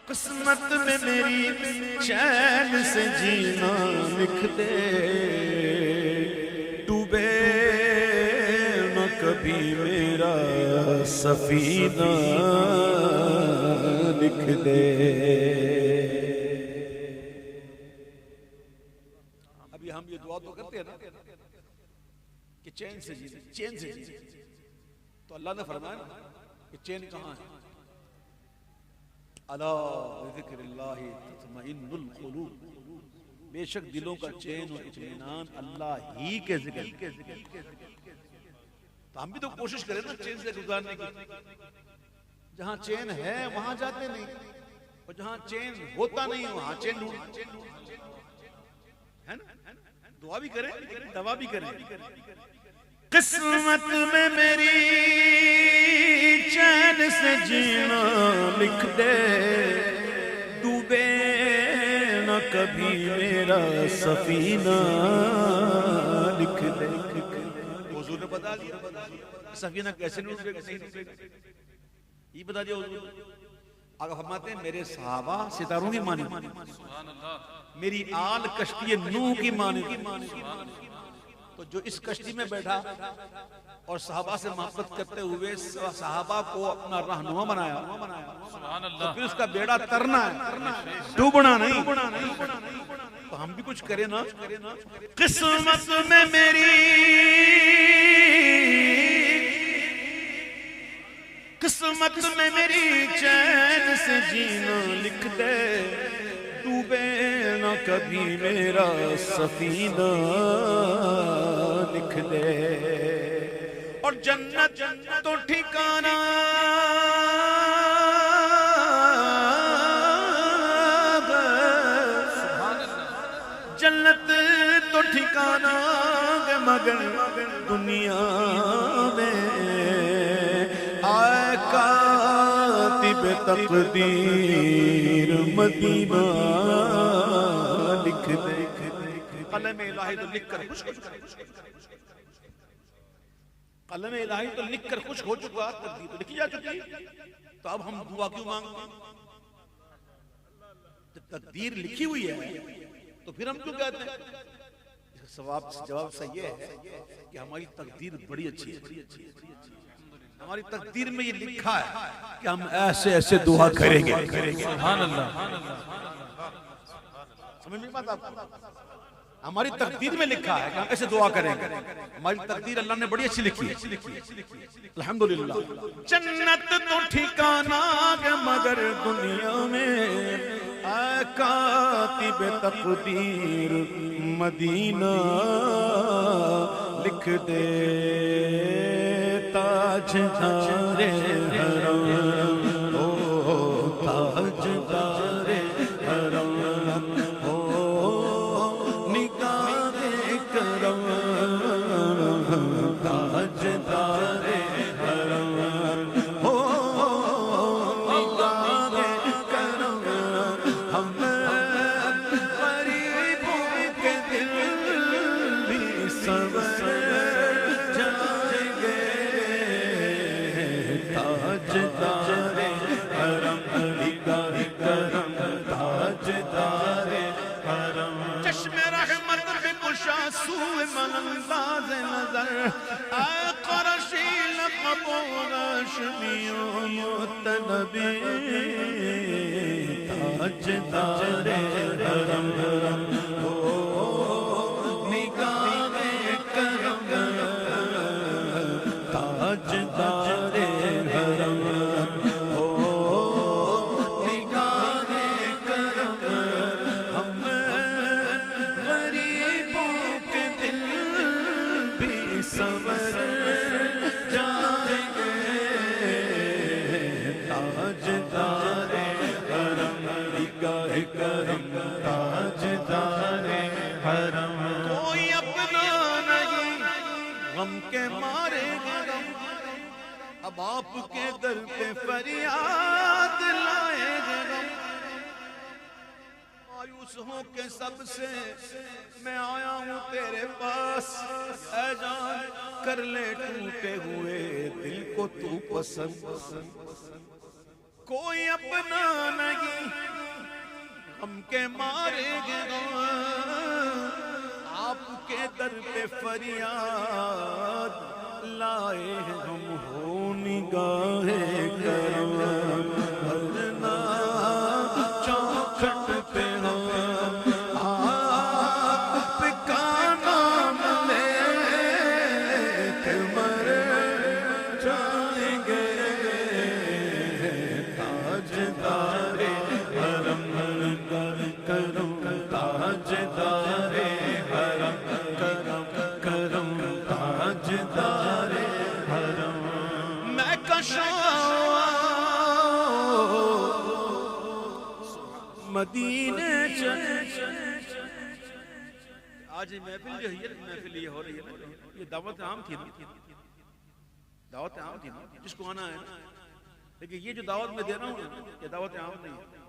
قسمت میں میری چین سے جینا لکھ دے، ڈوبے نہ کبھی میرا سفینہ لکھ دے۔ ابھی ہم یہ دعا تو کرتے ہیں نا کہ چین سے جینا، چین سے جینا، تو اللہ نے فرمایا نا کہ چین کہاں ہے؟ الا بذکر اللہ تطمئن القلوب، بے شک دلوں کا چین اور اطمینان اللہ ہی کے ذکر۔ تو ہم بھی تو کوشش کریں نا چین سے گزارنے کی۔ جہاں چین ہے وہاں جاتے نہیں، اور جہاں چین ہوتا نہیں وہاں چین ڈھونڈتے ہیں نا۔ دعا بھی کریں دوا بھی کریں۔ قسمت میں میری چین سے جینا لکھ دے، ڈوبے نہ کبھی میرا سفینہ لکھ دے۔ حضور نے بتا دیا سفینہ کیسے ڈوبے گا، نہیں ڈوبے گا، یہ بتا دیا حضور۔ آگے فرماتے ہیں میرے صحابہ ستاروں کی مانی، میری آل کشتی نوح کی مانی۔ تو جو اس کشتی میں بیٹھا اور صحابہ سے محبت کرتے ہوئے صحابہ کو اپنا رہنما بنایا، تو پھر اس کا بیڑا ترنا ہے، ڈوبنا نہیں۔ تو ہم بھی کچھ کریں نا۔ قسمت میں میری، قسمت میں میری چین سے جینا لکھ دے، ڈوبے نہ کبھی میرا سفینہ لکھ دے۔ اور جنت تو ٹھکانہ جنت تو ٹھکانہ مگر دنیا میں آئے کاتب تقدیر مدینہ لکھ دے۔ قلم الہی تو لکھ کر خوش، قلم الہی تو لکھ کر خوش ہو چکا، تقدیر تو لکھی جا چکی، تو اب ہم دعا کیوں مانگتے ہیں؟ جب تقدیر لکھی ہوئی ہے تو پھر ہم کیوں کہتے ہیں؟ اس کا جواب صحیح ہے کہ ہماری تقدیر بڑی اچھی ہے۔ ہماری تقدیر میں یہ لکھا ہے کہ ہم ایسے ایسے دعا کریں گے۔ سبحان اللہ، سمجھ میں بات آپ کو؟ ہماری تقدیر میں لکھا ہے کہ ہم ایسے دعا کریں گے۔ ہماری تقدیر اللہ نے بڑی اچھی لکھی ہے، الحمدللہ۔ جنت تو ٹھکانہ مگر دنیا میں اے کاتب تقدیر مدینہ لکھ دے۔ تاجدار حرم او تاجدار حرم او نگاہ کرم، تاجدار حرم او نگاہ کرم، ہم غریبوں کے دل بھی سنور تاجدار حرم، نگاہ کرم، تاجدار حرم۔ چشم رحمت پہ کشا سوئے من انداز نظر، اے قرشی لقب و رشمی و مطلبی، تاجدار حرم او نگاہ کرم، تاجدار حرم او نگاہ کرم، ہم غریبوں کے دل بھی سنور جائیں گے، تاجدار حرم، نگاہ کرم، تاجدار حرم۔ کوئی اپنا نہیں غم کے مارے گا، اب آپ کے در پہ فریاد لائے گا، مایوس ہوں کہ سب سے میں آیا ہوں تیرے پاس، اے جان کر لے ٹوٹے ہوئے دل کو تو پسند۔ کوئی اپنا نہیں کے ماریں گے آپ کے در پہ فریاد لائے ہم ہو نگاہ کرم ورنہ چوکھٹ پہ ہم آپ کا نام لے کے مر جائیں گے تاجدار حرم کرم تاجدار حرم کرم تاجدار حرم میں مدینے آج محفل جو ہے محفل یہ ہو رہی ہے یہ دعوت عام تھی دعوت عام تھی جس کو آنا ہے لیکن یہ جو دعوت میں دے رہا ہوں یہ دعوت عام نہیں ہے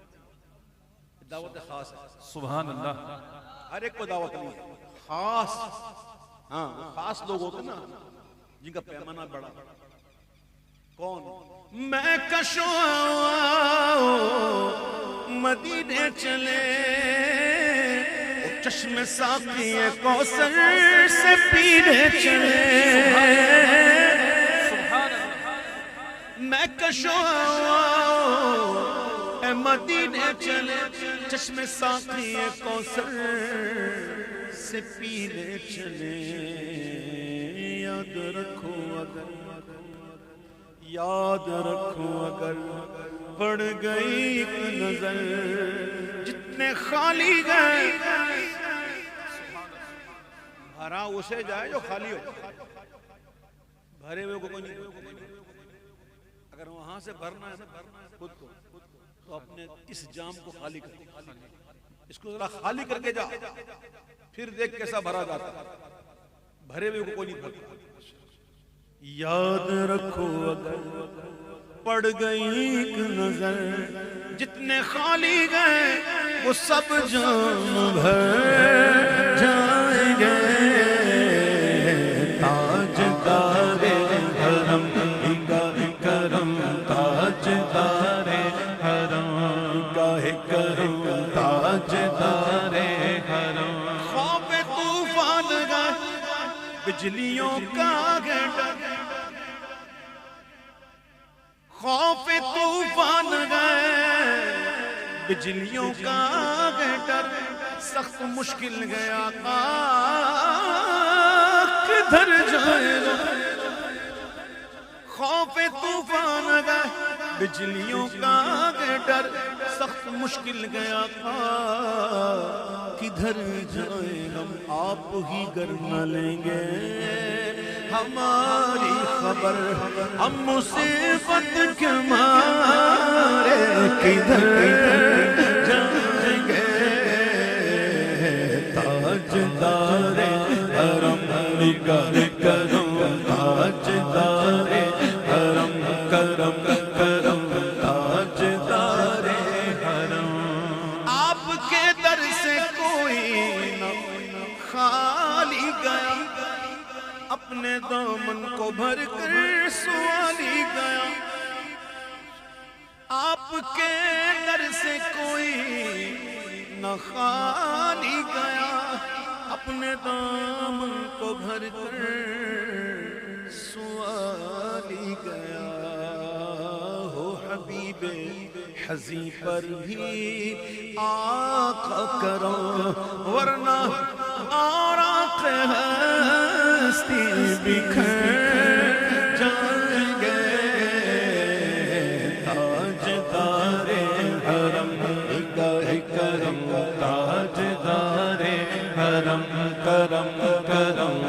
دعوت خاص ہے سبحان اللہ ہر ایک کو دعوت نہیں ہے خاص ہاں خاص لوگ ہوتے نا جن کا پیمانہ بڑا کون میں کشو مدینے چلے چشم ساقی کوثر سے پینے چلے میں کشو مدینے چلے چشم ساقی کوثر سے پینے چلے یاد رکھو اگر پڑ گئی ایک نظر جتنے خالی گئے بھرا اسے جائے جو خالی ہو بھرے ہوئے کو کوئی نہیں اگر وہاں سے بھرنا ہے خود کو تو اپنے اس جام کو خالی کر اس کو ذرا خالی کر کے جا پھر دیکھ کیسا بھرا جاتا بھرے ہوئے کو کوئی نہیں بھرتا یاد رکھو اگر پڑ گئی ایک نظر جتنے خالی گئے وہ سب جام بھر جائیں گے تاجدار حرم کرم تاجدار حرم گاہ کرم تاجدار حرم خوف طوفان گئے بجلیوں کا گھٹا خوف طوفان گئے بجلیوں کا ڈر سخت مشکل گیا کدھر جائے گا خوف طوفان گئے بجلیوں کا ڈر سخت مشکل گیا کدھر جائیں ہم آپ ہی گر نہ لیں گے ہماری خبر ہم مصیبت کے مارے کدھر جائیں گے تاجدار حرم نگاہ کرم تاجدار حرم کرم تاجدار حرم آپ کے در سے کوئی نہ خالی گیا اپنے دامن کو بھر کر سوالی گیا آپ کے در سے کوئی نہ خالی گیا اپنے دامن کو بھر کر سوالی گیا ہو حبیب حزیں پر بھی آقا کرو ورنہ آراق ہستی بکھر جائیں گے تاجدار حرم گاہ کرم تاجدار حرم کرم